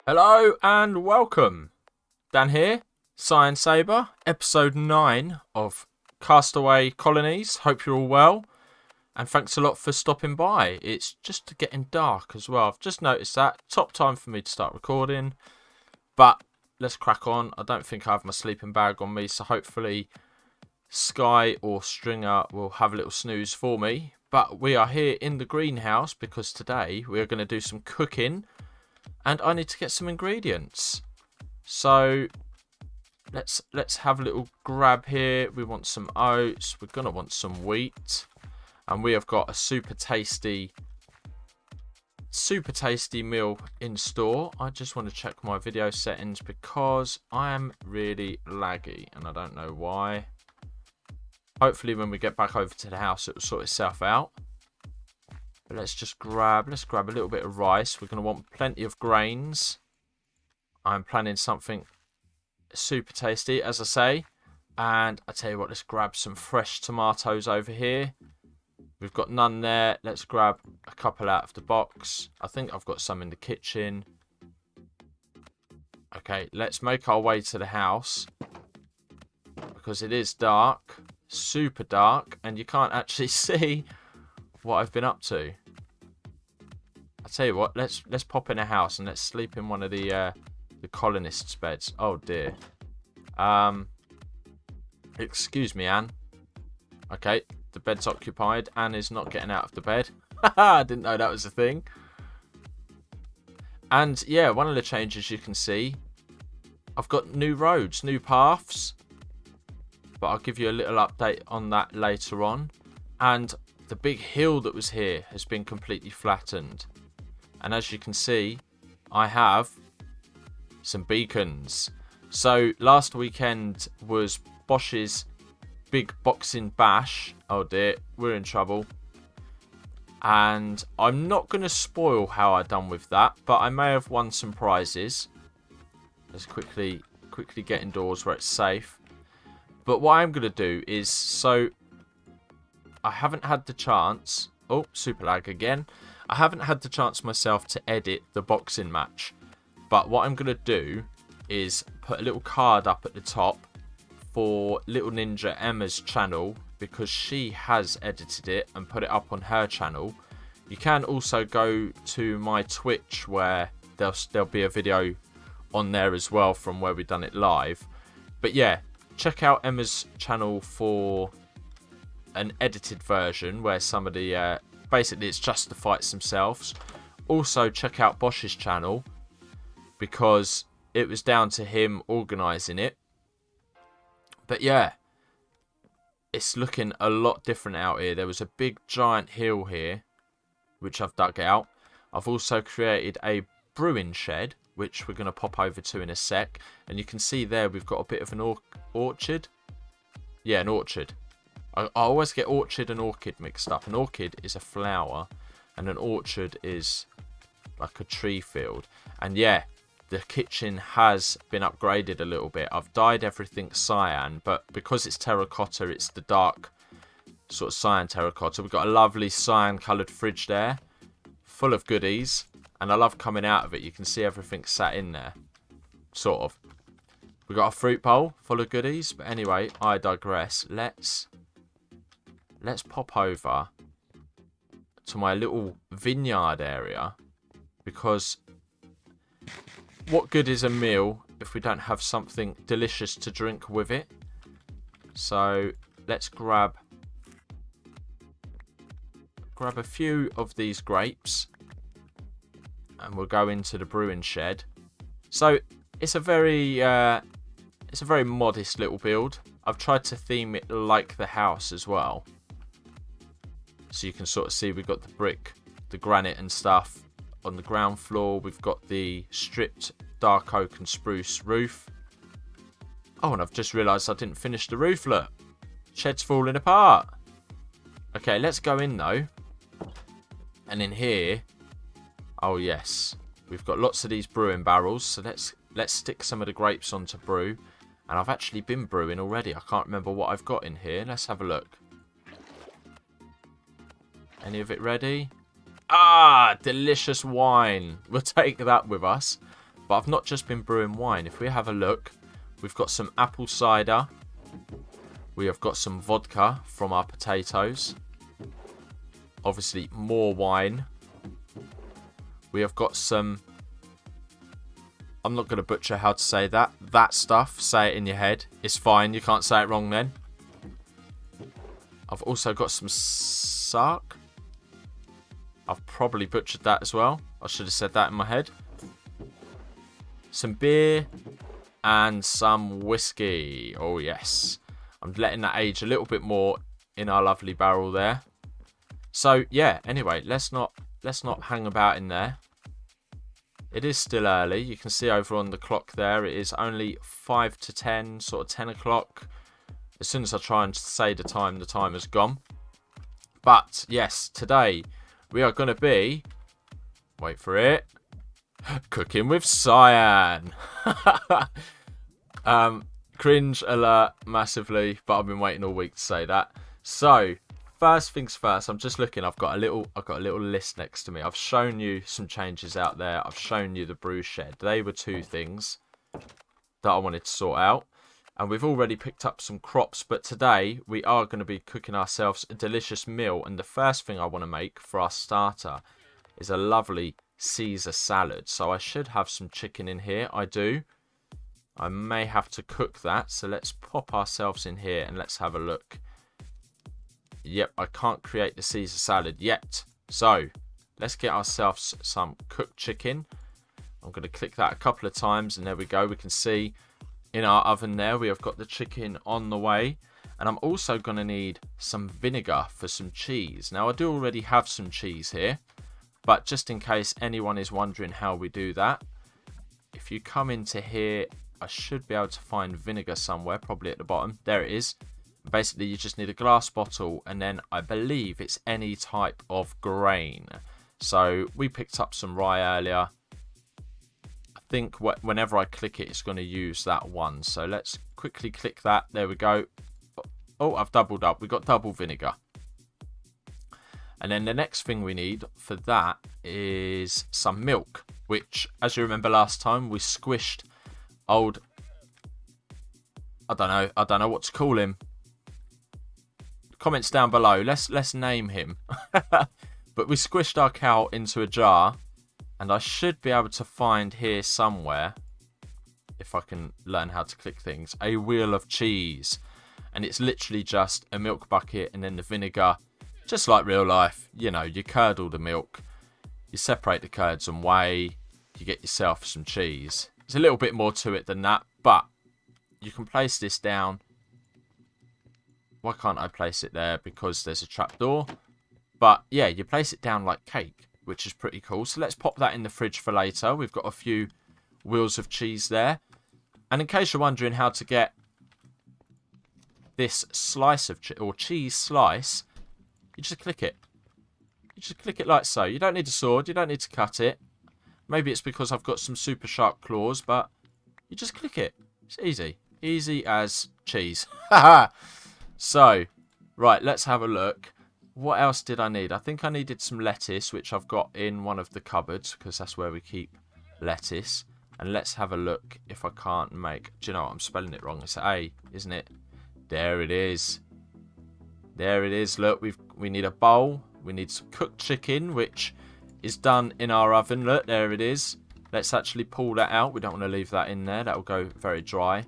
Hello and welcome. Dan here, Cyan Saber, episode 9 of Castaway Colonies. Hope you're all well, and thanks a lot for stopping by. It's just getting dark as well. I've just noticed that. Top time for me to start recording, but let's crack on. I don't think I have my sleeping bag on me, so hopefully Sky or Stringer will have a little snooze for me. But we are here in the greenhouse because today we are going to do some cooking. And I need to get some ingredients. So let's have a little grab here. We want some oats. We're going to want some wheat. And we have got a super tasty meal in store. I just want to check my video settings because I am really laggy and I don't know why. Hopefully when we get back over to the house it will sort itself out. But let's grab a little bit of rice. We're going to want plenty of grains. I'm planning something super tasty, as I say. And I tell you what, let's grab some fresh tomatoes over here. We've got none there. Let's grab a couple out of the box. I think I've got some in the kitchen. Okay, let's make our way to the house. Because it is dark. Super dark. And you can't actually see what I've been up to. I tell you what, let's pop in a house and let's sleep in one of the colonists' beds. Oh dear. Excuse me, Anne. Okay, the bed's occupied. Anne is not getting out of the bed. I didn't know that was a thing. And yeah, one of the changes you can see, I've got new roads, new paths. But I'll give you a little update on that later on. And the big hill that was here has been completely flattened. And as you can see, I have some beacons. So last weekend was BOSH's big boxing bash. Oh dear, we're in trouble. And I'm not going to spoil how I done with that, but I may have won some prizes. Let's quickly get indoors where it's safe. But what I'm going to do is, so I haven't had the chance. Oh, super lag again. I haven't had the chance myself to edit the boxing match. But what I'm going to do is put a little card up at the top for Little Ninja Emma's channel. Because she has edited it and put it up on her channel. You can also go to my Twitch where there'll be a video on there as well from where we've done it live. But yeah, check out Emma's channel for an edited version where somebody basically it's just the fights themselves. Also check out BOSH's channel because it was down to him organising it. But yeah, it's looking a lot different out here. There was a big giant hill here which I've dug out. I've also created a brewing shed which we're going to pop over to in a sec, and you can see there we've got a bit of an orchard. Yeah, an orchard. I always get orchard and orchid mixed up. An orchid is a flower and an orchard is like a tree field. And yeah, the kitchen has been upgraded a little bit. I've dyed everything cyan, but because it's terracotta, it's the dark sort of cyan terracotta. We've got a lovely cyan coloured fridge there, full of goodies. And I love coming out of it. You can see everything sat in there, sort of. We've got a fruit bowl full of goodies. But anyway, I digress. Let's pop over to my little vineyard area. Because what good is a meal if we don't have something delicious to drink with it? So let's grab a few of these grapes. And we'll go into the brewing shed. So it's a very modest little build. I've tried to theme it like the house as well. So you can sort of see we've got the brick, the granite and stuff. On the ground floor we've got the stripped dark oak and spruce roof. Oh, and I've just realised I didn't finish the roof, look. Shed's falling apart. Okay, let's go in though. And in here, oh yes, we've got lots of these brewing barrels. So let's stick some of the grapes on to brew. And I've actually been brewing already. I can't remember what I've got in here. Let's have a look. Any of it ready? Ah, delicious wine. We'll take that with us. But I've not just been brewing wine. If we have a look, we've got some apple cider. We have got some vodka from our potatoes. Obviously, more wine. We have got some... I'm not going to butcher how to say that. That stuff, say it in your head. It's fine, you can't say it wrong then. I've also got some sark. I've probably butchered that as well. I should have said that in my head. Some beer and some whiskey. Oh yes. I'm letting that age a little bit more in our lovely barrel there. So yeah, anyway, let's not hang about in there. It is still early. You can see over on the clock there, it is only 5 to 10, sort of 10 o'clock. As soon as I try and say the time has gone. But yes, today we are going to be, wait for it, cooking with Cyan. Cringe alert massively, but I've been waiting all week to say that. So first things first, I'm just looking. I've got a little list next to me. I've shown you some changes out there. I've shown you the brew shed. They were two things that I wanted to sort out, and we've already picked up some crops. But today we are going to be cooking ourselves a delicious meal, and the first thing I want to make for our starter is a lovely Caesar salad. So I should have some chicken in here. I do. I may have to cook that. So let's pop ourselves in here and let's have a look. Yep, I can't create the Caesar salad yet. So let's get ourselves some cooked chicken. I'm going to click that a couple of times and there we go. We can see in our oven there we have got the chicken on the way. And I'm also going to need some vinegar for some cheese. Now I do already have some cheese here, but just in case anyone is wondering how we do that, if you come into here, I should be able to find vinegar somewhere, probably at the bottom. There it is. Basically, you just need a glass bottle, and then I believe it's any type of grain. So we picked up some rye earlier. I think whenever I click it, it's going to use that one. So let's quickly click that. There we go. Oh, I've doubled up. We've got double vinegar. And then the next thing we need for that is some milk, which, as you remember last time, we squished old... I don't know what to call him. Comments down below. Let's name him. But we squished our cow into a jar, and I should be able to find here somewhere, if I can learn how to click things, a wheel of cheese. And it's literally just a milk bucket and then the vinegar, just like real life. You know, you curdle the milk, you separate the curds and whey, you get yourself some cheese. There's a little bit more to it than that, but you can place this down. Why can't I place it there? Because there's a trapdoor. But yeah, you place it down like cake, which is pretty cool. So let's pop that in the fridge for later. We've got a few wheels of cheese there. And in case you're wondering how to get this slice of cheese slice, you just click it. You just click it like so. You don't need a sword. You don't need to cut it. Maybe it's because I've got some super sharp claws, but you just click it. It's easy. Easy as cheese. So, right, let's have a look. What else did I need? I think I needed some lettuce, which I've got in one of the cupboards, because that's where we keep lettuce. And let's have a look if I can't make... Do you know what? I'm spelling it wrong. It's A, isn't it? There it is. There it is. Look, we need a bowl. We need some cooked chicken, which is done in our oven. Look, there it is. Let's actually pull that out. We don't want to leave that in there. That will go very dry.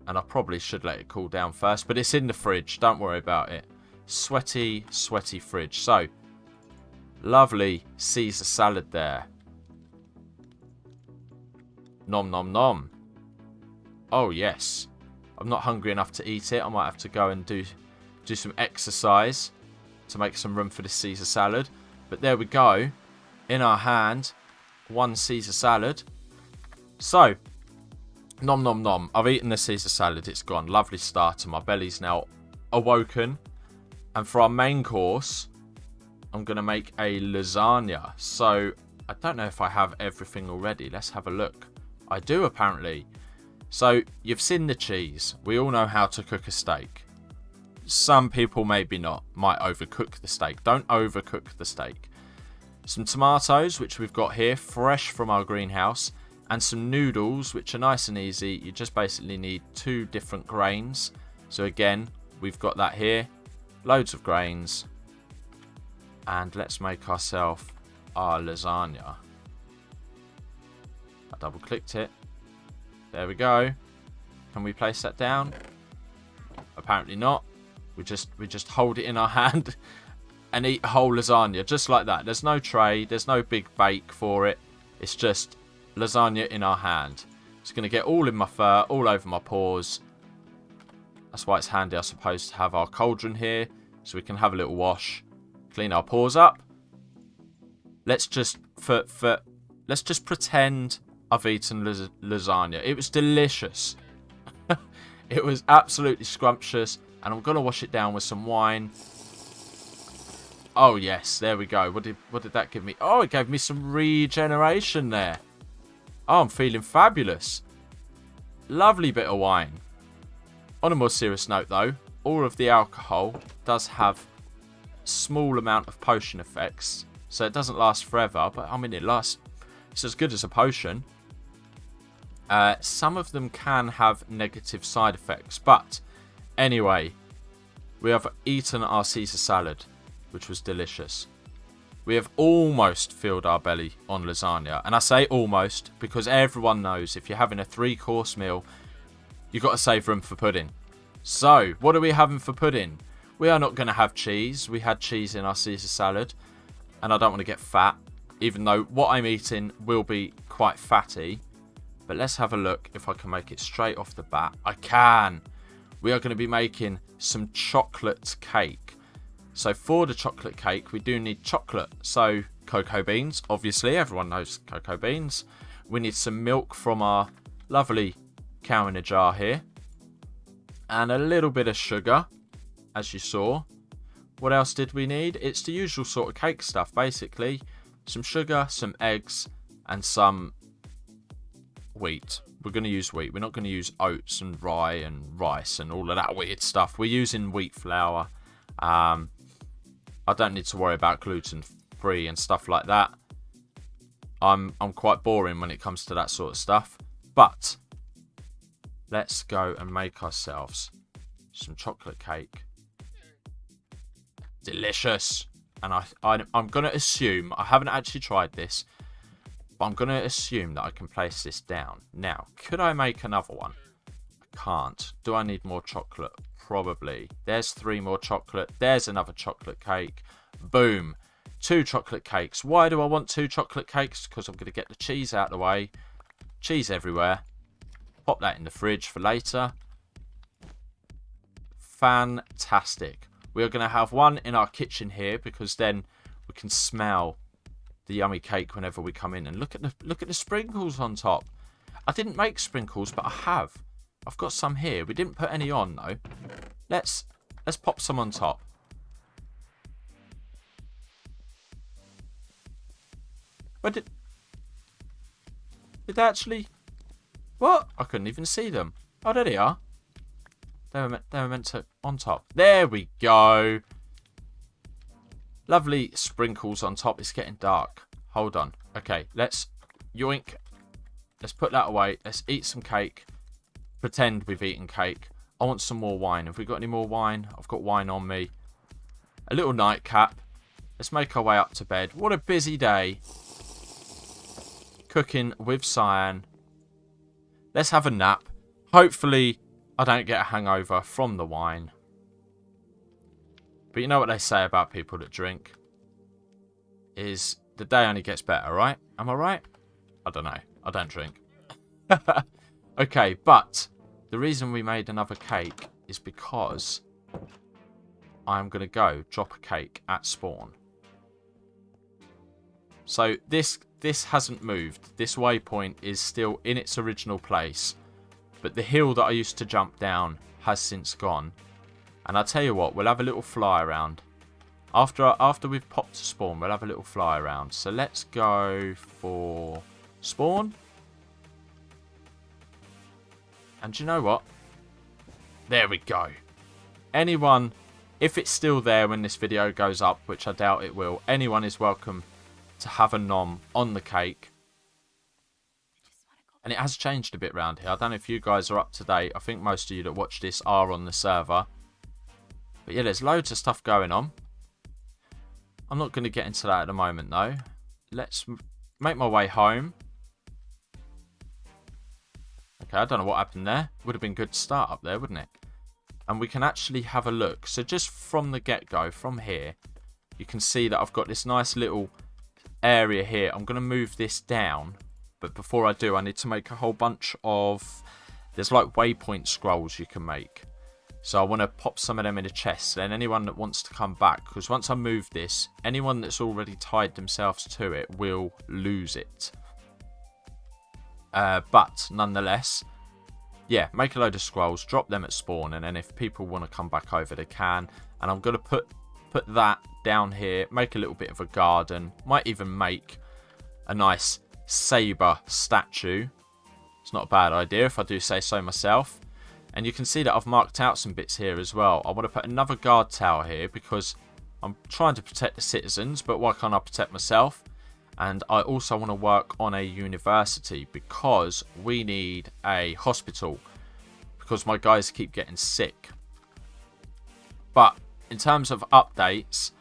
And I probably should let it cool down first. But it's in the fridge. Don't worry about it. Sweaty, sweaty fridge. So, lovely Caesar salad there. Nom nom nom. Oh, yes. I'm not hungry enough to eat it. I might have to go and do some exercise to make some room for the Caesar salad. But there we go. In our hand, one Caesar salad. So, nom nom nom. I've eaten the Caesar salad. It's gone. Lovely starter. My belly's now awoken. And for our main course, I'm going to make a lasagna. So, I don't know if I have everything already. Let's have a look. I do, apparently. So, you've seen the cheese. We all know how to cook a steak. Some people maybe not. Might overcook the steak. Don't overcook the steak. Some tomatoes, which we've got here, fresh from our greenhouse. and some noodles, which are nice and easy. You just basically need 2 different grains. So again, we've got that here. Loads of grains. And let's make ourselves our lasagna. I double clicked it. There we go. Can we place that down? Apparently not. We just hold it in our hand and eat a whole lasagna just like that. There's no tray. There's no big bake for it. It's just lasagna in our hand. It's going to get all in my fur, all over my paws. That's why it's handy, I suppose, to have our cauldron here so we can have a little wash, clean our paws up. Let's just let's just pretend I've eaten lasagna. It was delicious. It was absolutely scrumptious, and I'm gonna wash it down with some wine. Oh yes, there we go. What did that give me? Oh, it gave me some regeneration there. Oh, I'm feeling fabulous. Lovely bit of wine. On a more serious note though, all of the alcohol does have a small amount of potion effects, so it doesn't last forever, but I mean it's as good as a potion. Some of them can have negative side effects, but anyway, we have eaten our Caesar salad, which was delicious. We have almost filled our belly on lasagna, and I say almost because everyone knows if you're having a 3-course meal, you've got to save room for pudding. So, what are we having for pudding? We are not going to have cheese. We had cheese in our Caesar salad, and I don't want to get fat, even though what I'm eating will be quite fatty. But let's have a look if I can make it straight off the bat. I can. We are going to be making some chocolate cake. So for the chocolate cake, we do need chocolate. So cocoa beans, obviously, everyone knows cocoa beans. We need some milk from our lovely cow in a jar here. And a little bit of sugar, as you saw. What else did we need? It's the usual sort of cake stuff, basically. Some sugar, some eggs, and some wheat. We're going to use wheat. We're not going to use oats and rye and rice and all of that weird stuff. We're using wheat flour. I don't need to worry about gluten-free and stuff like that. I'm quite boring when it comes to that sort of stuff. But let's go and make ourselves some chocolate cake. Delicious. And I'm going to assume, I haven't actually tried this, but I'm going to assume that I can place this down. Now, could I make another one? I can't. Do I need more chocolate? Probably. There's 3 more chocolate. There's another chocolate cake. Boom. 2 chocolate cakes. Why do I want 2 chocolate cakes? Because I'm going to get the cheese out of the way. Cheese everywhere. Pop that in the fridge for later. Fantastic. We are going to have one in our kitchen here because then we can smell the yummy cake whenever we come in. And look at the sprinkles on top. I didn't make sprinkles, but I have. I've got some here. We didn't put any on though. Let's pop some on top. Where did they actually? What? I couldn't even see them. Oh, there they are. They were meant to on top. There we go. Lovely sprinkles on top. It's getting dark. Hold on. Okay, let's yoink. Let's put that away. Let's eat some cake. Pretend we've eaten cake. I want some more wine. Have we got any more wine? I've got wine on me. A little nightcap. Let's make our way up to bed. What a busy day. Cooking with Cyan. Let's have a nap. Hopefully I don't get a hangover from the wine. But you know what they say about people that drink? Is the day only gets better, right? Am I right? I don't know. I don't drink. Okay, but the reason we made another cake is because I'm going to go drop a cake at spawn. So this hasn't moved. This waypoint is still in its original place. But the hill that I used to jump down has since gone. And I'll tell you what, we'll have a little fly around. After we've popped to spawn, we'll have a little fly around. So let's go for spawn. And you know what? There we go. Anyone, if it's still there when this video goes up, which I doubt it will, anyone is welcome to have a nom on the cake. And it has changed a bit around here. I don't know if you guys are up to date. I think most of you that watch this are on the server. But yeah, there's loads of stuff going on. I'm not going to get into that at the moment, though. Let's make my way home. Okay, I don't know what happened there. Would have been good to start up there, wouldn't it? And we can actually have a look. So just from the get-go, from here, you can see that I've got this nice little area here. I'm going to move this down. But before I do, I need to make a whole bunch of... There's like waypoint scrolls you can make. So I want to pop some of them in a chest. Then anyone that wants to come back, because once I move this, anyone that's already tied themselves to it will lose it. But nonetheless, yeah, make a load of scrolls, drop them at spawn, and then if people want to come back over, they can. And I'm going to put that down here, make a little bit of a garden, might even make a nice saber statue. It's not a bad idea if I do say so myself. And you can see that I've marked out some bits here as well. I want to put another guard tower here because I'm trying to protect the citizens, but why can't I protect myself? And I also want to work on a university because we need a hospital because my guys keep getting sick. But in terms of updates,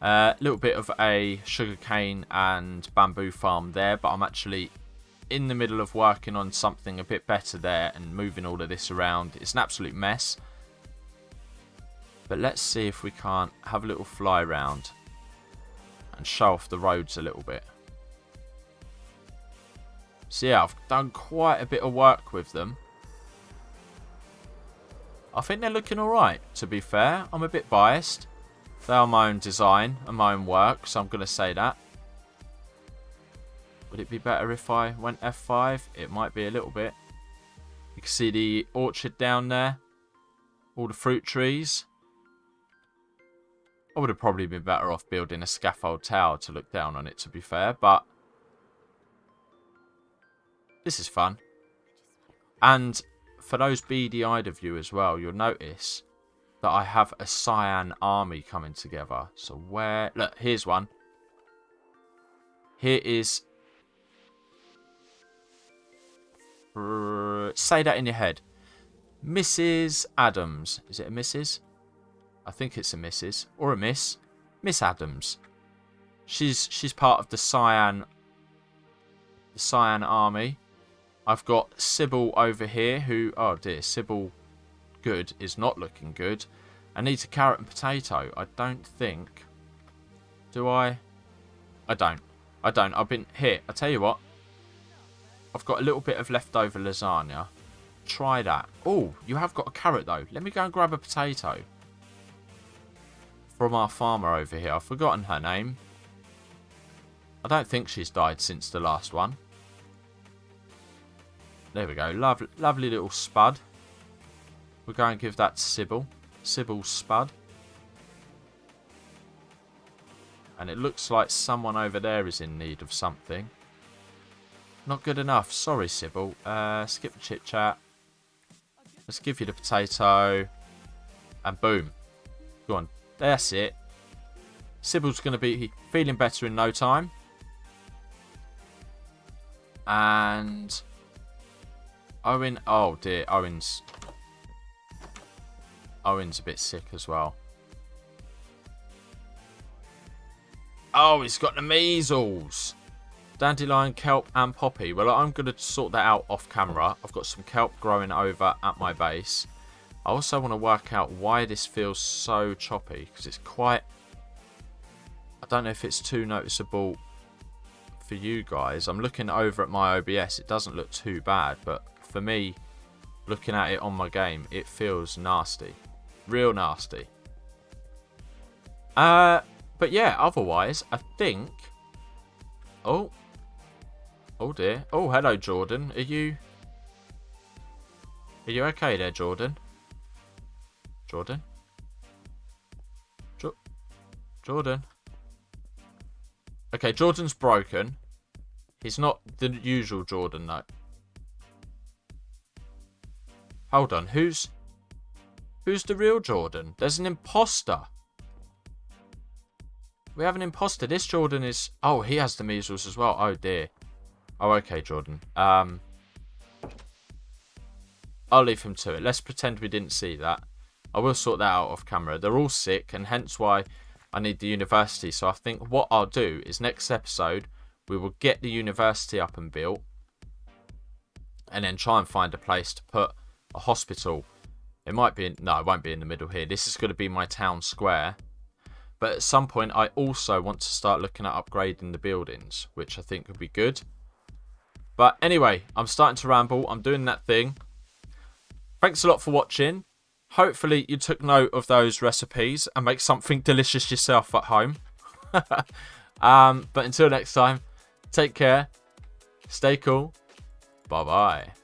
a little bit of a sugarcane and bamboo farm there, but I'm actually in the middle of working on something a bit better there and moving all of this around. It's an absolute mess. But let's see if we can't have a little fly around and show off the roads a little bit. So yeah, I've done quite a bit of work with them. I think they're looking alright, to be fair. I'm a bit biased. They are my own design and my own work, so I'm going to say that. Would it be better if I went F5? It might be a little bit. You can see the orchard down there. All the fruit trees. I would have probably been better off building a scaffold tower to look down on it, to be fair. But this is fun. And for those beady-eyed of you as well, you'll notice that I have a Cyan army coming together. So where... Look, here's one. Here is... Say that in your head. Mrs. Adams. Is it a Mrs.? I think it's a Mrs. Or a Miss. Miss Adams. She's part of the Cyan army. I've got Sybil over here who... Oh dear, Sybil Good is not looking good. I need a carrot and potato. I don't think... Do I? I don't. I've been... Here, I'll tell you what. I've got a little bit of leftover lasagna. Try that. Oh, you have got a carrot though. Let me go and grab a potato. From our farmer over here. I've forgotten her name. I don't think she's died since the last one. There we go. Lovely little spud. We'll go and give that to Sybil. Sybil's spud. And it looks like someone over there is in need of something. Not good enough. Sorry, Sybil. Skip the chit-chat. Let's give you the potato. And boom. Go on. That's it. Sybil's going to be feeling better in no time. And... Owen... Oh, dear. Owen's a bit sick as well. Oh, he's got the measles. Dandelion, kelp and poppy. Well, I'm going to sort that out off camera. I've got some kelp growing over at my base. I also want to work out why this feels so choppy. Because it's quite... I don't know if it's too noticeable for you guys. I'm looking over at my OBS. It doesn't look too bad. But for me, looking at it on my game, it feels nasty. Real nasty. But yeah, otherwise, I think... Oh. Oh dear. Oh, hello, Jordan. Are you okay there, Jordan? Jordan? Jordan? Okay, Jordan's broken. He's not the usual Jordan, though. Hold on. Who's the real Jordan? There's an imposter. We have an imposter. This Jordan is... Oh, he has the measles as well. Oh, dear. Oh, okay, Jordan. I'll leave him to it. Let's pretend we didn't see that. I will sort that out off camera. They're all sick, and hence why I need the university. So I think what I'll do is next episode, we will get the university up and built, and then try and find a place to put a hospital. It might be, no, it won't be in the middle here. This is going to be my town square. But at some point, I also want to start looking at upgrading the buildings, which I think would be good. But anyway, I'm starting to ramble. I'm doing that thing. Thanks a lot for watching. Hopefully you took note of those recipes and make something delicious yourself at home. But until next time, take care, stay cool, bye bye.